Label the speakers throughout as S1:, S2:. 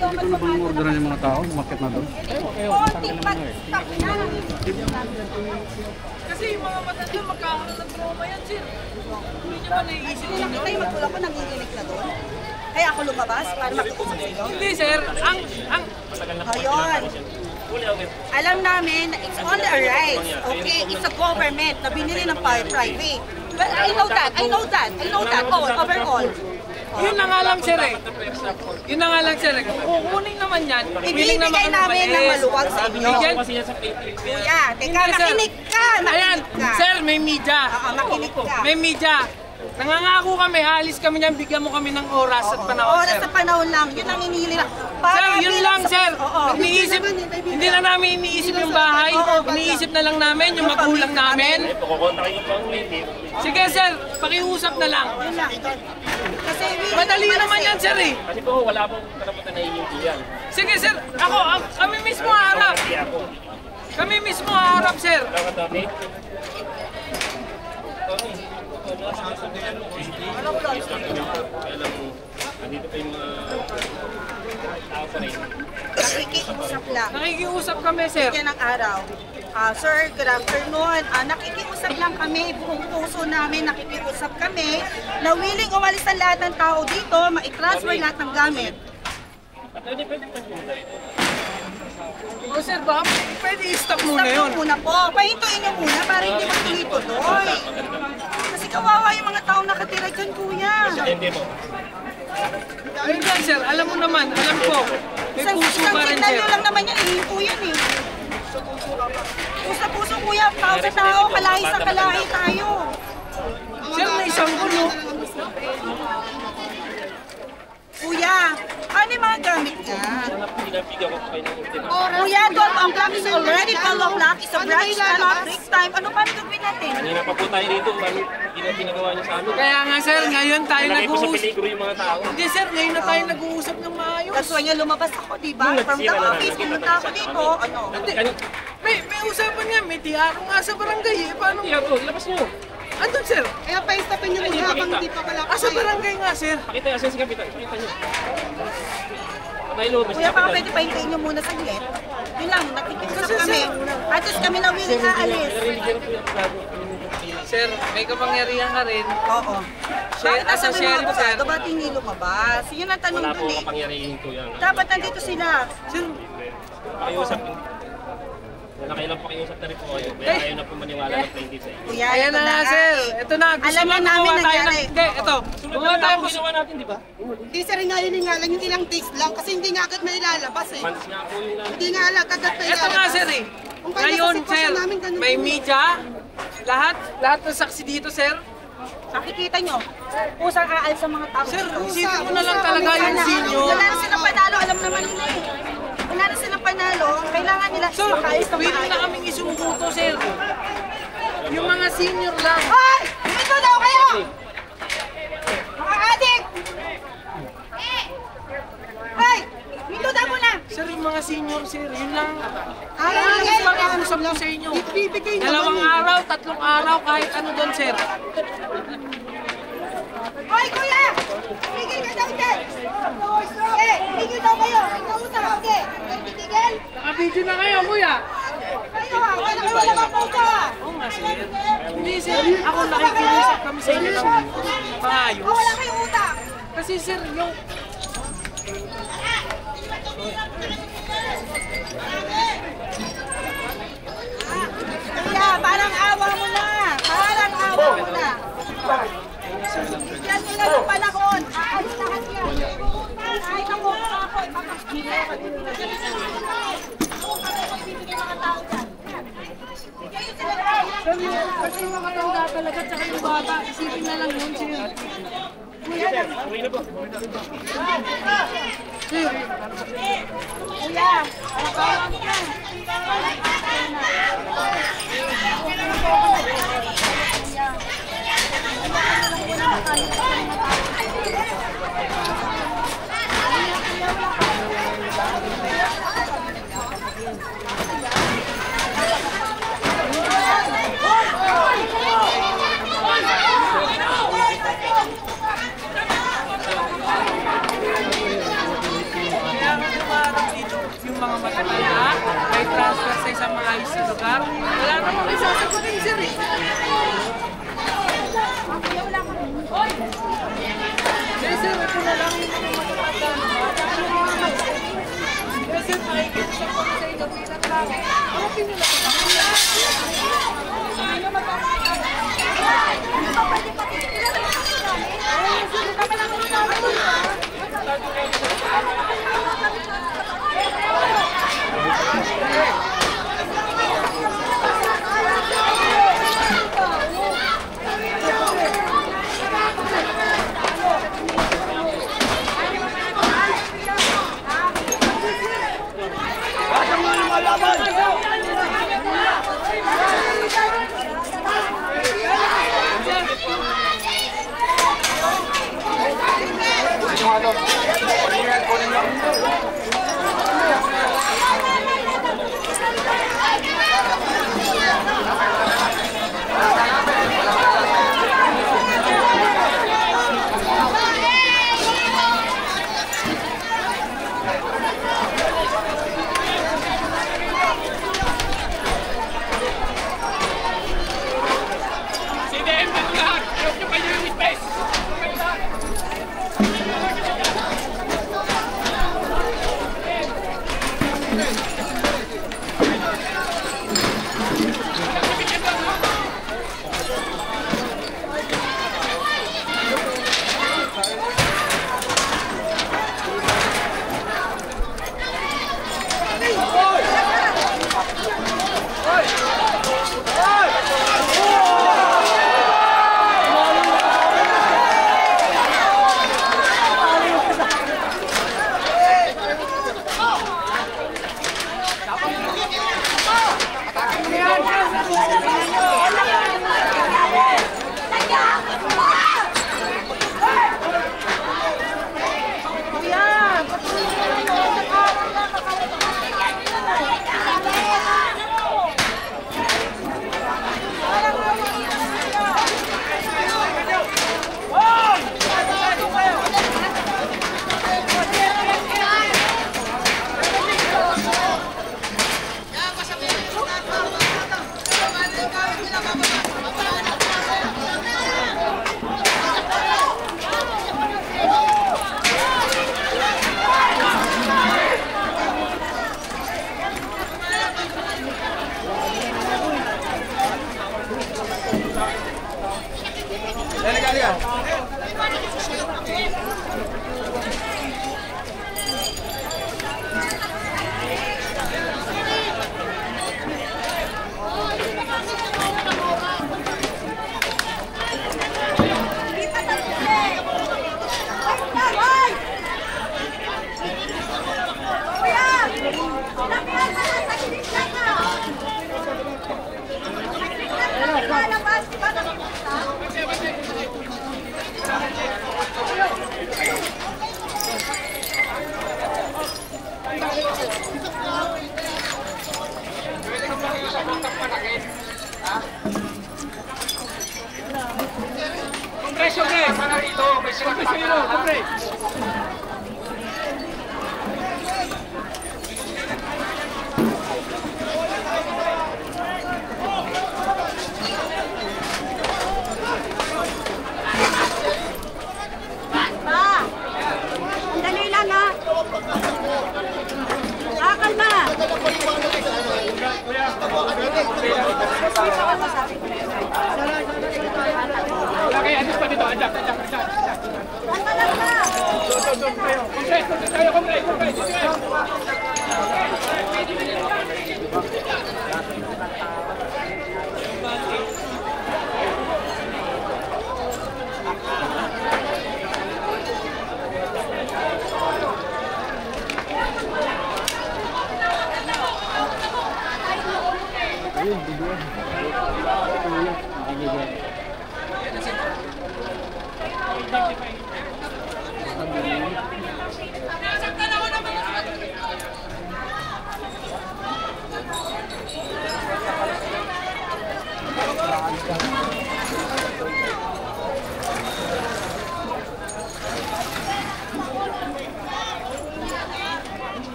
S1: Hindi ko na bang orderan yung mga tao, umakit na doon.
S2: Kasi yung mga matanda magkakaroon ng trauma yan, sir. Hindi nyo ba naiisip nyo?
S3: Nakita yung magulang ko nanginginig na doon. Kaya ako lumabas para makikusap sa iyo.
S2: Hindi, sir.
S3: Ayun. Alam namin na it's on the rights. Okay, it's a government na binili ng private. But I know that overall.
S2: Yun na nga lang, sir eh. Yun na nga lang, sir eh. Kukunin naman yan.
S3: Ibibigay namin ng maluwag sa inyo. Kuya, teka, makinig ka!
S2: Ayan, sir, may media.
S3: Makinig ka.
S2: May media. Nangangako kami, alis kami niyan, bigyan mo kami ng oras at panahon,
S3: Oras
S2: sir.
S3: sa panahon lang, yun ang inihili lang.
S2: Sir, yun lang, sir. Iniisip, hindi na namin iniisip yung bahay. Iniisip na lang namin yung magulang namin. Sige, sir, pakiusap na lang. Madali naman yan, sir eh.
S4: Kasi po, wala pong karaputan na inyong
S2: Sige, sir, kami mismo harap. Kami mismo harap, sir.
S4: Nandito pa yung mga tao sa rin.
S3: Nakikiusap lang.
S2: Nakikiusap kami, sir.
S3: Yan ang araw. Sir, good afternoon. Nakikiusap lang kami, buong puso namin nakikiusap kami na willing umalis ang lahat ng tao dito, ma-transfer lahat ng gamit.
S2: O sir, baka pwede i-stop muna yun.
S3: Stop muna po. Pahintuin niyo muna para hindi magtuloy-tuloy. Kasi kawawa yung mga taong nakatira dyan, kuya.
S4: Hindi po.
S2: Ayun yan, sir. Alam mo naman, alam ko. May puso pa rin, sir.
S3: Isang lang naman yan, ihinto yan eh. Puso kuya, tao sa tao, kalahi sa kalahi tayo.
S2: Sir, may isang gulo.
S3: Kuya, ano yung mga gamit niya?
S4: Pinapigyan ko kayo ng ultima.
S3: Kuya, doon ang clock is already 12 o'clock. It's a break time. Ano pa gagawin natin?
S4: Kanina pa po tayo rito. Hindi na pinagawa niyo sa amin.
S2: Kaya nga, sir, ngayon tayo
S4: Nalagay po sa
S2: nag-uusap.
S4: peligro yung mga tao.
S2: Hindi, sir, ngayon na tayo nag-uusap ng maayos.
S3: That's why lumabas ako, di ba? From the office, pumunta ako dito. Ano?
S2: Hindi, may usapan nga, may tiyaro nga sa barangay eh. Paano?
S4: Kaya po, labas niyo.
S2: Andun, sir.
S3: Kaya pa-istopin niyo muna habang hindi pa pala
S2: Sa barangay nga, sir.
S4: Pakita yung asensi kapitan. Pakita niyo. Patay loob.
S3: Kuya, baka pwede pahintayin niyo muna saglit. Yun lang, nakikiusap kami. At least kami na willing aalis.
S2: Sir, may kapangyarihan ka rin.
S3: Oo.
S2: Share, as a sheriff, sir.
S3: Ba't hindi lumabas? Yun ang tanong
S4: Wala po
S3: dun eh.
S4: kapangyarihin ko yan.
S3: Dapat nandito sila.
S2: Sir,
S4: Pakiusap. Wala kayo lang pakiusap na rin po kayo. Kaya ayaw na po maniwala ng plaintiff sa inyo.
S3: Kuya,
S2: ayan
S3: ito
S2: na nga,
S3: nga
S2: sir.
S3: eh.
S2: Ito na, gusto
S3: Alam
S2: mo
S3: na namin
S2: gumawa tayo ng...
S3: nangyari.
S2: Hindi, ito. Gumawa tayo
S4: Ang ginawa natin, di ba?
S5: Hindi sir, nga yun nga lang, yung ilang days lang kasi hindi nga agad may lalabas eh.
S4: Months nga po yung
S5: Hindi nga agad may
S2: Ito
S5: lalabas.
S2: nga, sir eh.
S5: Kung kaya
S2: Ngayon,
S5: sa sitwasyon
S2: sir,
S5: namin, ganun
S2: may
S5: din.
S2: media. Lahat ng saksi dito, sir.
S3: Nakikita nyo, pusang aalis sa mga tao.
S2: Sir, isipin mo na lang talaga yung senior.
S3: Wala na silang panalo, alam naman nila eh. Wala na silang panalo, kailangan nila
S2: Sir,
S3: makaalis ng
S2: pwede na
S3: maayos.
S2: kaming isumuko, sir. Yung mga senior lang.
S3: Hoy! Dito daw kayo! Mga adik! Hoy! Dito daw muna!
S2: Sir, yung mga senior, sir, yun lang.
S5: Bigay
S2: Yung pakiusap ko sa inyo.
S5: Bibigay
S2: Dalawang araw, 3 araw, kahit ano doon, sir.
S3: Hoy, kuya! Tigil ka daw dyan! Eh, tigil daw kayo! Ikausap, okay? Tigil?
S2: Naka-video na kayo, kuya.
S3: Kayo ha! Wala kayo wala kang pausa ha!
S2: Oo nga, sir. Hindi, sir. Ako nakikiusap kami sa inyo ng maayos.
S3: Wala kayong utang!
S2: Kasi, sir, yung...
S3: Kuya, parang awa mo na! Parang awa mo na! Yan nila ng panahon! Aalis lahat yan! Kahit ako, ako, ipapakita ko.
S2: Sir, kasi yung mga matanda talaga, tsaka yung bata, isipin na lang yun, sir.
S4: Uwi na po.
S2: Sir,
S3: Kuya, awa mo na!
S2: kaya nga mga matatanda, may transfer sa isang maayos na lugar. Wala namang isasagutin, sir. Yes, sir, ito na lang yung mga matatanda. Yes, sir, makikita ko sa inyo bilang lang. Okay nila.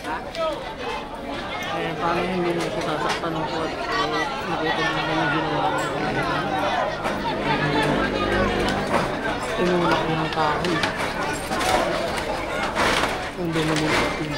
S2: Ha?
S6: paano hindi mo siya sasaktan ng court? Nakita mo naman yung ginawa mo. Tinulak mo ng kahoy. Kung doon mo yung patin.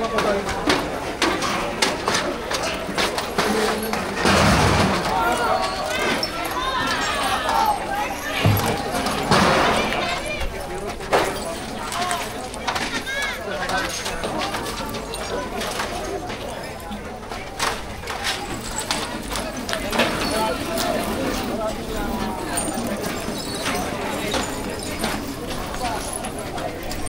S1: Pero